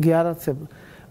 11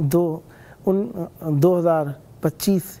2025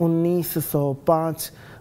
1905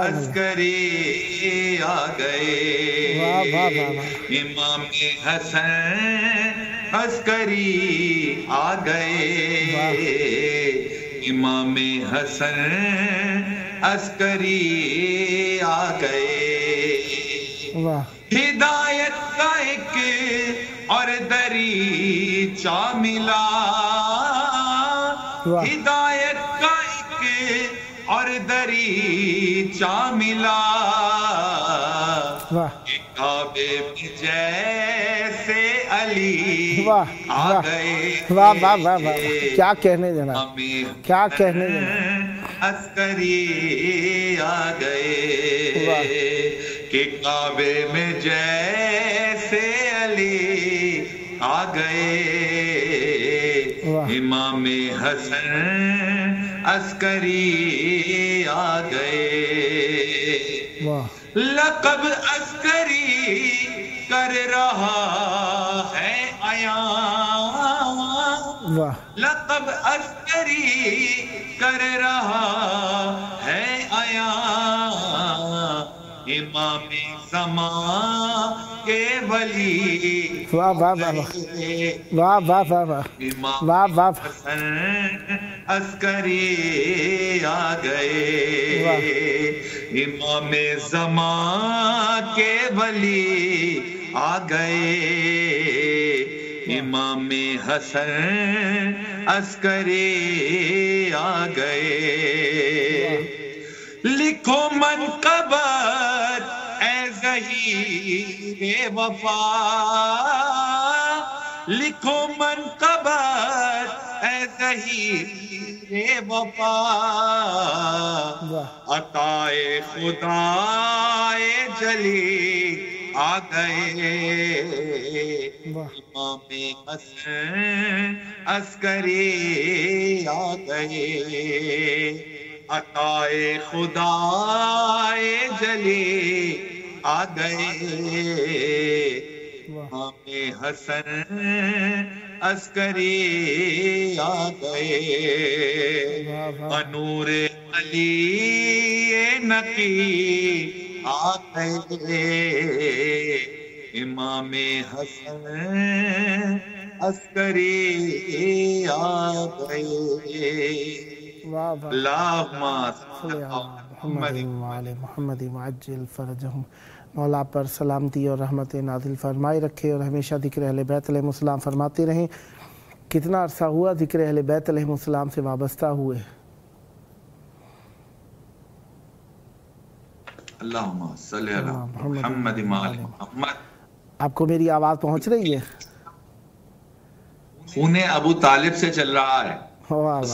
عسکری آ گئے، امام حسن عسکری آ گئے، امام حسن عسکری آ گئے، ہدایت کا ایک اور دریچہ ملا، ہدایت کا ایک اور دریچہ ملا، کعبے میں جیسے علی آ گئے، واہ واہ واہ واہ، کیا کہنے دینا، کیا کہنے دینا، عسکری آ گئے کہ کعبے میں جیسے علی آ گئے، امام حسن عسکری آ گئے، لقب عسکری کر رہا ہے عیاں، لقب عسکری کر رہا ہے عیاں، امام زمان کے ولی، واہ واہ واہ واہ واہ واہ واہ، امام حسن عسکری آ گئے، امام زمان کے ولی آ گئے، امام حسن عسکری آ گئے، لکھو منقبت اے ظہیر وفا، لکھو منقبت اے ظہیر وفا، عطائے خدائے جلی آ گئے، امام حسن عسکری آ گئے، عطائے خدائے جلی آ گئے، امام حسن عسکری آ گئے، نور علی نقی آ گئے، امام حسن عسکری آ گئے، اللہم صلی علی محمد وعجل فرجہم۔ مولا پر سلامتی اور رحمت نازل فرمائے رکھے اور ہمیشہ ذکر اہل بیت علیہ السلام فرماتے رہیں۔ کتنا عرصہ ہوا ذکر اہل بیت علیہ السلام سے وابستہ ہوئے؟ اللہم صلی علی محمد وعلی محمد۔ آپ کو میری آواز پہنچ رہی ہے؟ خون ابو طالب سے چل رہا ہے،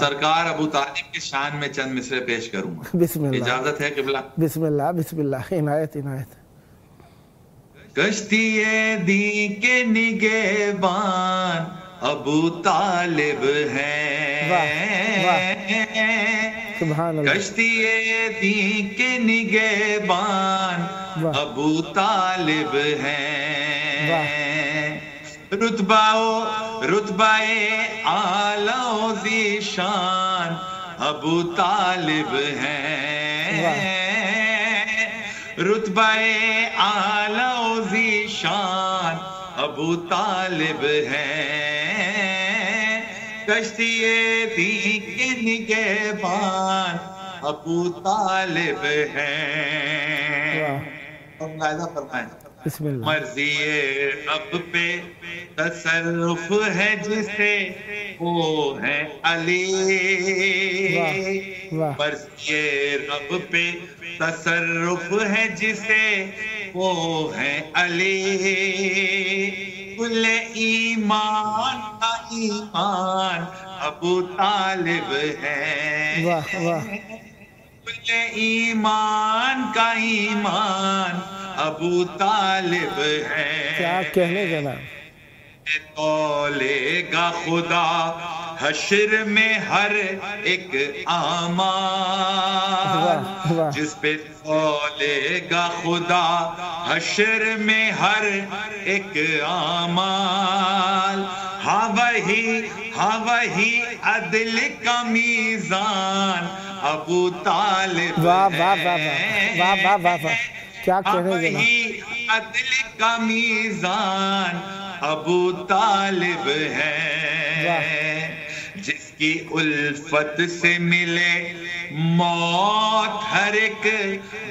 سرکار ابو طالب کی شان میں چند مصرے پیش کروں گا، بسم اللہ، اجازت ہے قبلہ؟ بسم اللہ بسم اللہ، عنایت عنایت۔ کشتی دین کے نگہبان ابو طالب ہیں، کشتی دین کے نگہبان ابو طالب ہیں، رتبہ اعلی و ذیشان ابو طالب ہیں، رتبہ اعلی و ذیشان ابو طالب ہیں، کشتی دین کے نگہبان ابو طالب ہیں۔ مرضی رب پہ تصرف ہے جسے وہ ہے علی، مرضی رب پہ تصرف ہے جسے وہ ہے علی، کل ایمان کا ایمان ابو طالب ہے، کل ایمان کا ایمان ابو طالب ہے، کیا کہنے جناب، تولے گا خدا حشر میں ہر ایک اعمال، جس پہ تولے گا خدا حشر میں ہر ایک اعمال، ہاں وہی عدل کا میزان ابو طالب واہ واہ واہ واہ واہ واہ واہ، کیا کہنے وہی جناب، عدل کا میزان ابو طالب ہے، جس کی الفت سے ملے موت ہر ایک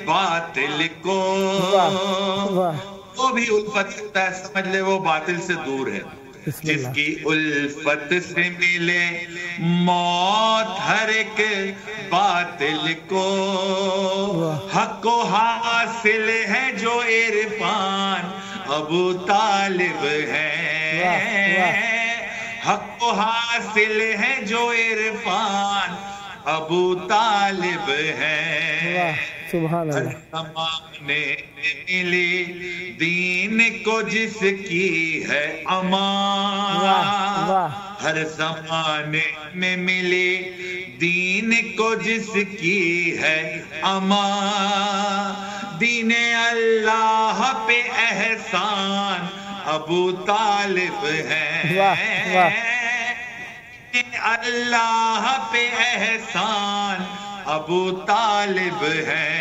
باطل کو، وہ بھی الفت سکتا ہے، سمجھ لے وہ باطل سے دور ہے، جس کی الفت سے ملے موت ہر ایک باطل کو، حق کو حاصل ہے جو عرفان ابو طالب ہے، حق کو حاصل ہے جو عرفان ابو طالب ہے، سبحان ہر اللہ، زمانے میں ملی دین کو جس کی ہے امان، ہر زمانے میں ملی دین کو جس کی ہے امان، دین اللہ پہ احسان ابو طالب ہے، اللہ پہ احسان ابو طالب ہے،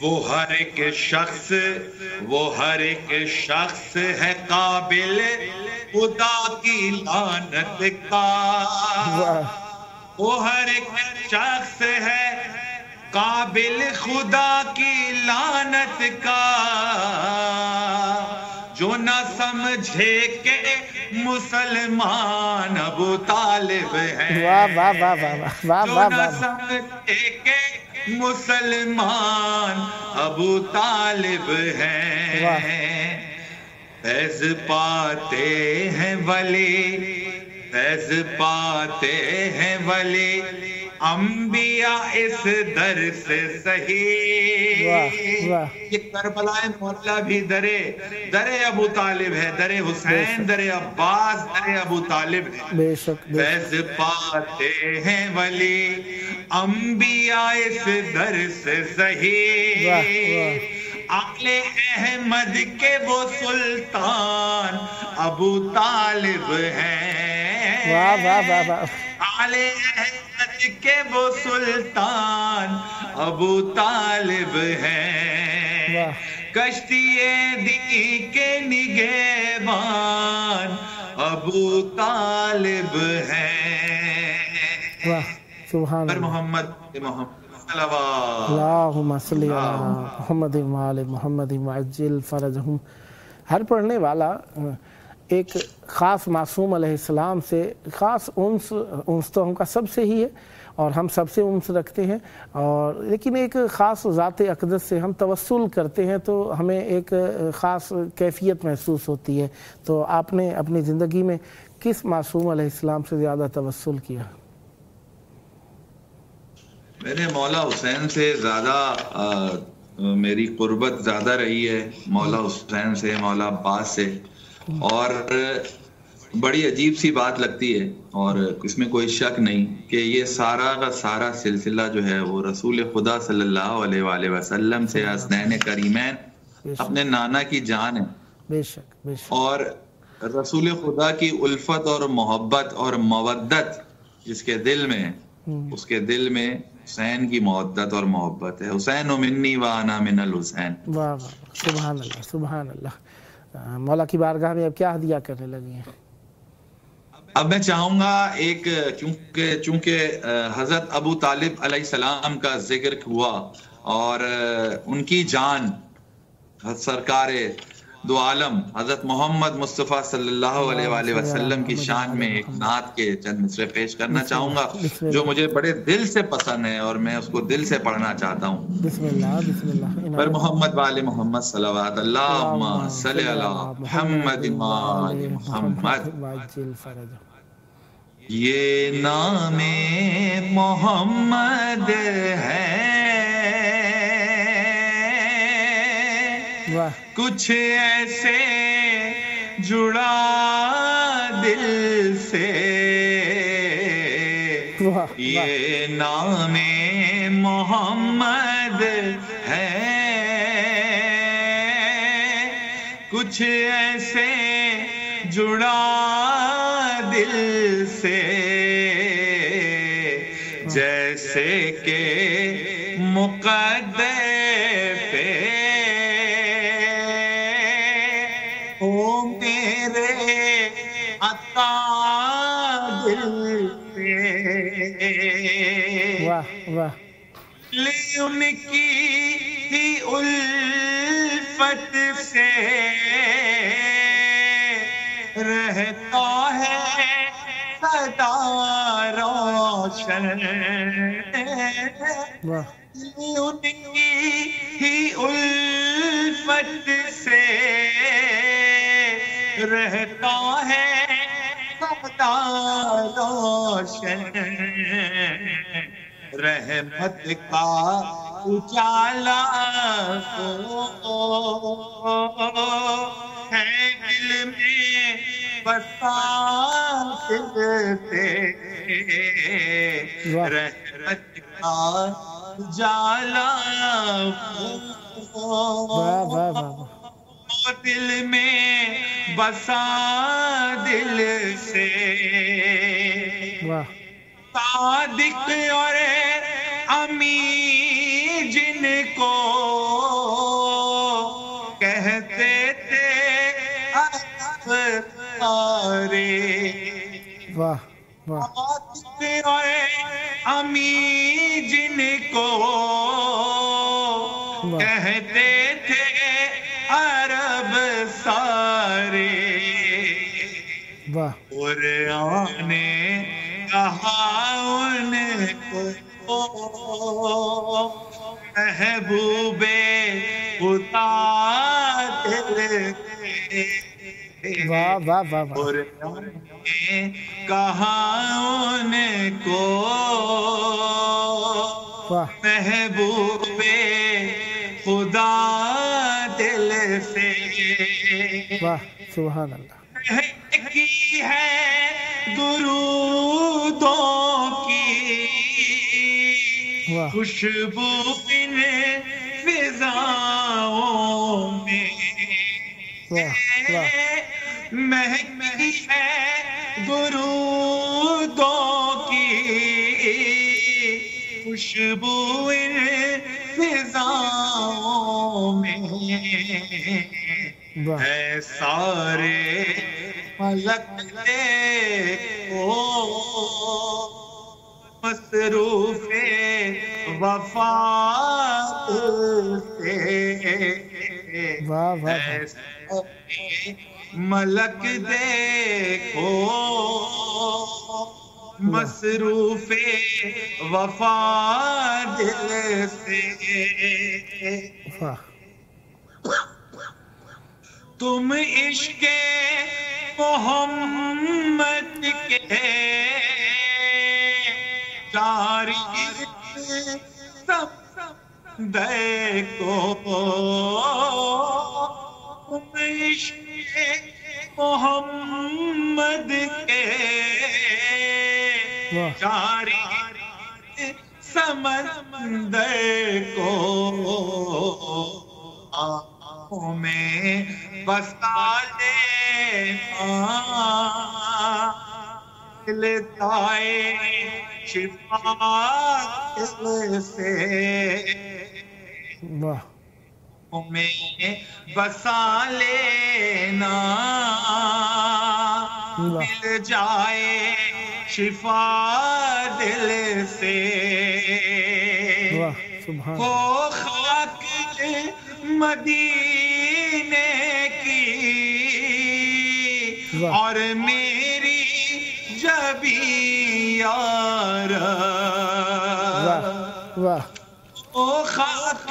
وہ ہر ایک شخص ہے قابل خدا کی لعنت کا، وہ ہر ایک شخص ہے قابل خدا کی لعنت کا، جو نہ سمجھے کہ مسلمان ابو طالب ہے، جو نہ سمجھے کہ مسلمان ابو طالب ہے، فیض پاتے ہیں ولی انبیاء اس در سے صحیح، یہ کربلا مولا بھی در ابو طالب ہے، در حسین، در عباس، در ابو طالب ہے، فیض پاتے ہیں ولی انبیاء اس در سے صحیح، آل احمد کے وہ سلطان ابو طالب ہیں، آل احمد کے وہ سلطان ابو طالب ہیں، کشتی دی کے نگہبان ابو طالب ہیں، سبحان اللہ، محمد اللہم صلی علی محمد وآل محمد وعجل فرجہم۔ ہر پڑھنے والا ایک خاص معصوم علیہ السلام سے خاص انس تو ہم کا سب سے ہی ہے اور ہم سب سے انس رکھتے ہیں، اور لیکن ایک خاص ذات اقدس سے ہم توسل کرتے ہیں تو ہمیں ایک خاص کیفیت محسوس ہوتی ہے۔ تو آپ نے اپنی زندگی میں کس معصوم علیہ السلام سے زیادہ توسل کیا؟ میرے مولا حسین سے زیادہ میری قربت زیادہ رہی ہے، مولا حسین سے، مولا عباس سے، اور بڑی عجیب سی بات لگتی ہے اور اس میں کوئی شک نہیں کہ یہ سارا کا سارا سلسلہ جو ہے وہ رسول خدا صلی اللہ علیہ وآلہ وسلم سے، حسنین کریمین اپنے نانا کی جان ہے، بے شک اور رسول خدا کی الفت اور محبت اور مودت جس کے دل میں ہے، اس کے دل میں حسین کی مودت اور محبت ہے، حسین منی وانا من الحسین۔ واہ واہ، سبحان اللہ سبحان اللہ۔ مولا کی بارگاہ میں اب کیا ہدیہ کرنے لگی ہیں؟ اب میں چاہوں گا ایک، چونکہ حضرت ابو طالب علیہ السلام کا ذکر ہوا اور ان کی جان سرکار دو عالم حضرت محمد مصطفیٰ صلی اللہ علیہ وآلہ وسلم کی شان میں ایک نعت کے چند مصرے پیش کرنا چاہوں گا جو مجھے بڑے دل سے پسند ہے اور میں اس کو دل سے پڑھنا چاہتا ہوں۔ بسم اللہ پر محمد وآل محمد صلوات اللہم صلی علی محمد وآل محمد۔ یہ نام محمد ہے کچھ ایسے جڑا دل سے، یہ نام محمد ہے کچھ ایسے جڑا دل سے، جیسے کہ مقدر پہ ہو میرے عطا دل پہ، واہ واہ، ان کی ہی الفت سے رہتا ہے سدا روشن، واہ ان کی ہی الفت سے رہتا ہے سدا روشن، رحمت کا اجالا ہے دل میں بسا پھرتے، رحمت کا اجالا واہ واہ واہ، دل میں بسا دل سے، واہ صادق اور امی جن کو کہتے تھے افسارے، واہ واہ، صادق اور امی جن کو کہتے تھے عرب سارے، واہ قرآن نے کہا ان کو محبوب خدا دل سے، واہ واہ واہ واہ، قرآن نے کہا ان کو واہ محبوب خدا دل سے، واہ، سبحان اللہ، کی ہے درودوں کی واہ خوشبو ان فضاؤں میں، واہ واہ، مہکتی ہے درودوں کی خوشبو ان فضاؤں میں، واہ ہے سارے ملک دیکھو مصروف وفات سے، واہ واہ، ہے سارے ملک دیکھو مصروف وفات سے، واہ تم عشق محمد کے جاری سمندر کو، تم عشق محمد کے واہ جاری سمندر کو آنکھوں میں بسا لینا، لتائے شفا دل سے، واہ میں بسا لینا، مل جائے شفا دل سے، واہ سبحان وہ خاک مدینے کی واہ اور میری جبی یار، واہ واہ او خاک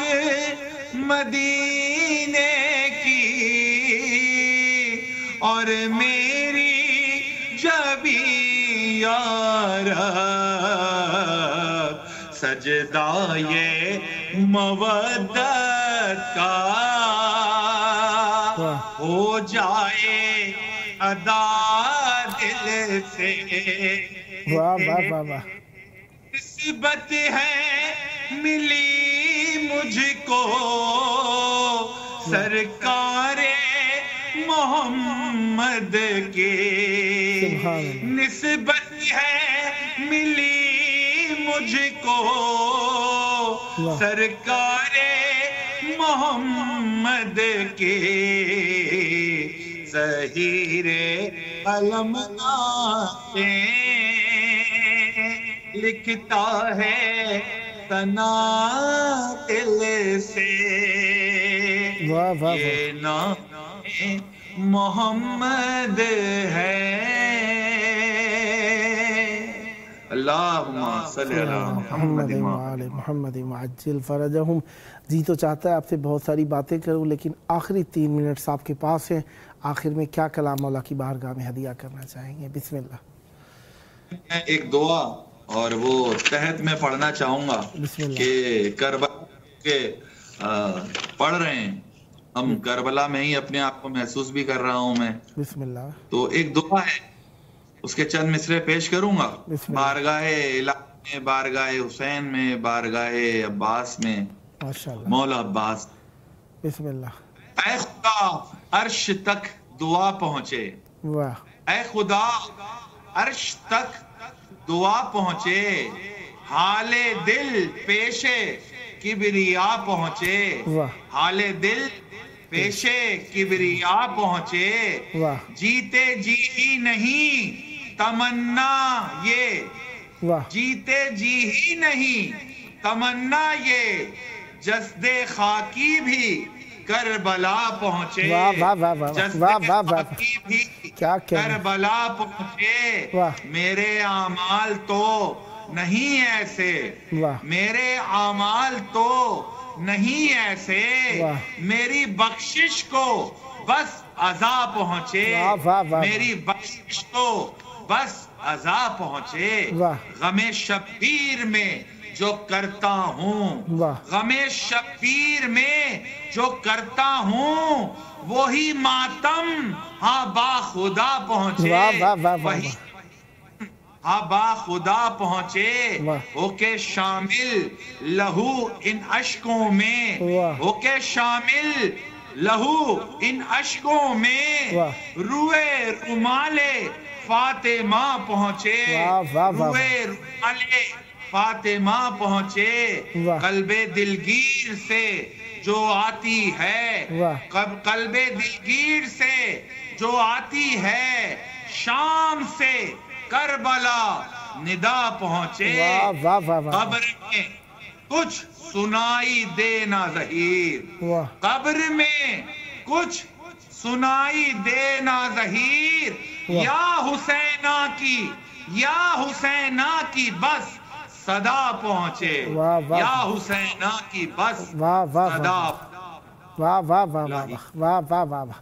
مدینے کی اور میری جبی یار، سجدہ یہ مودت کا ہو جائے ادا دل سے، واہ واہ واہ واہ نسبت ہے ملی مجھ کو سرکار محمد کی، سبحان اللہ، نسبت ہے ملی مجھ کو سرکار محمد کے ظہیر علم سے لکھتا ہے ثنا دل سے یہ نام محمد ہے اللہم صلی علی محمد وعلی محمد وعجل فرجہم. جی تو چاہتا ہے آپ سے بہت ساری باتیں کروں لیکن آخری 3 منٹس آپ کے پاس ہیں. آخر میں کیا کلام مولا کی بارگاہ میں ہدیہ کرنا چاہیں گے؟ بسم اللہ. ایک دعا اور وہ تحت میں پڑھنا چاہوں گا کہ کربلا کے پڑھ رہے ہیں ہم، کربلا میں ہی اپنے آپ کو محسوس بھی کر رہا ہوں میں. بسم اللہ. تو ایک دعا ہے اس کے چند مصرے پیش کروں گا. بارگاہ الہ میں، بارگاہ حسین میں، بارگاہ عباس میں، مولا عباس. بسم اللہ. اے خدا عرش تک دعا پہنچے، اے خدا عرش تک دعا پہنچے، حال دل پیش کبریا پہنچے، حال دل پیش کبریا پہنچے، جیتے جی ہی نہیں تمنا یہ، جیتے جی ہی نہیں تمنا یہ، جسد خاکی بھی کربلا پہنچے، جسد خاکی بھی کربلا پہنچے. میرے اعمال تو نہیں ایسے، میرے اعمال تو نہیں ایسے، میری بخشش کو بس عزا پہنچے، میری بخشش کو بس عزا پہنچے. غم شبیر میں جو کرتا ہوں، غم شبیر میں جو کرتا ہوں، وہی ماتم ہاں با خدا پہنچے، وہی ہاں با خدا پہنچے. ہو کے شامل لہو ان اشکوں میں، ہو کے شامل لہو ان اشکوں میں، روئے رومال فاطمہ پہنچے، روئے رومال فاطمہ پہنچے. قلب دلگیر سے جو آتی ہے، قلب دلگیر سے جو آتی ہے، شام سے کربلا ندا پہنچے. قبر میں کچھ سنائی دے نہ ظہیر، قبر میں کچھ سنائی دے نہ ظہیر، یا حسینہ کی، یا حسینہ کی بس صدا پہنچے، یا حسینہ کی بس صدا. واہ واہ واہ واہ واہ واہ واہ واہ.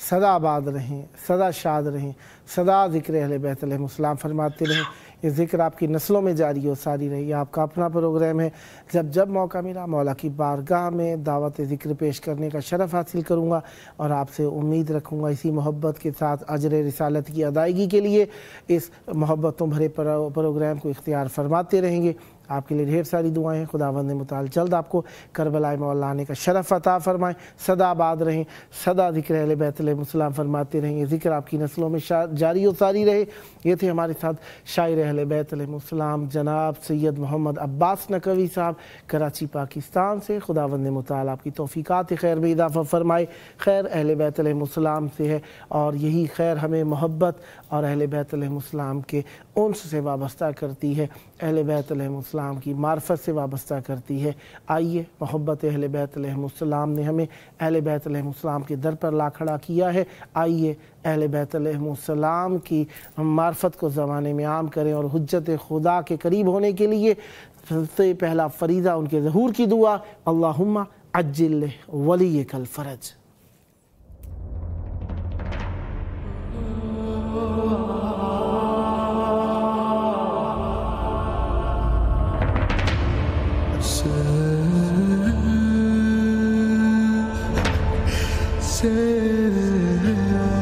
سدا آباد رہیں، سدا شاد رہیں، سدا ذکر اہل بیت علیہ السلام فرماتے رہیں. یہ ذکر آپ کی نسلوں میں جاری و ساری رہی. آپ کا اپنا پروگرام ہے، جب موقع ملا مولا کی بارگاہ میں دعوت ذکر پیش کرنے کا شرف حاصل کروں گا، اور آپ سے امید رکھوں گا اسی محبت کے ساتھ اجر رسالت کی ادائیگی کے لیے اس محبتوں بھرے پروگرام کو اختیار فرماتے رہیں گے. آپ کے لیے ڈھیر ساری دعائیں ہیں. خداوند متعال جلد آپ کو کربلا مولا آنے کا شرف عطا فرمائیں. سدا آباد رہیں، سدا ذکر اہل بیت علیہ السلام فرماتے رہیں. یہ ذکر آپ کی نسلوں میں جاری و ساری رہے. یہ تھے ہمارے ساتھ شاعر اہل بیت علیہ السلام جناب سید محمد عباس نقوی صاحب کراچی پاکستان سے. خداوند متعال آپ کی توفیقات خیر میں اضافہ فرمائے. خیر اہل بیت علیہ السلام سے ہے، اور یہی خیر ہمیں محبت اور اہل بیت علیہ السلام کے انس سے وابستہ کرتی ہے، اہل بیت علیہ السلام کی معرفت سے وابستہ کرتی ہے. آئیے، محبت اہل بیت علیہ السلام نے ہمیں اہل بیت علیہ السلام کے در پر لا کھڑا کیا ہے. آئیے اہل بیت علیہ السلام کی معرفت کو زمانے میں عام کریں، اور حجت خدا کے قریب ہونے کے لیے سب سے پہلا فریضہ ان کے ظہور کی دعا، اللہم عجل ولیک الفرج. say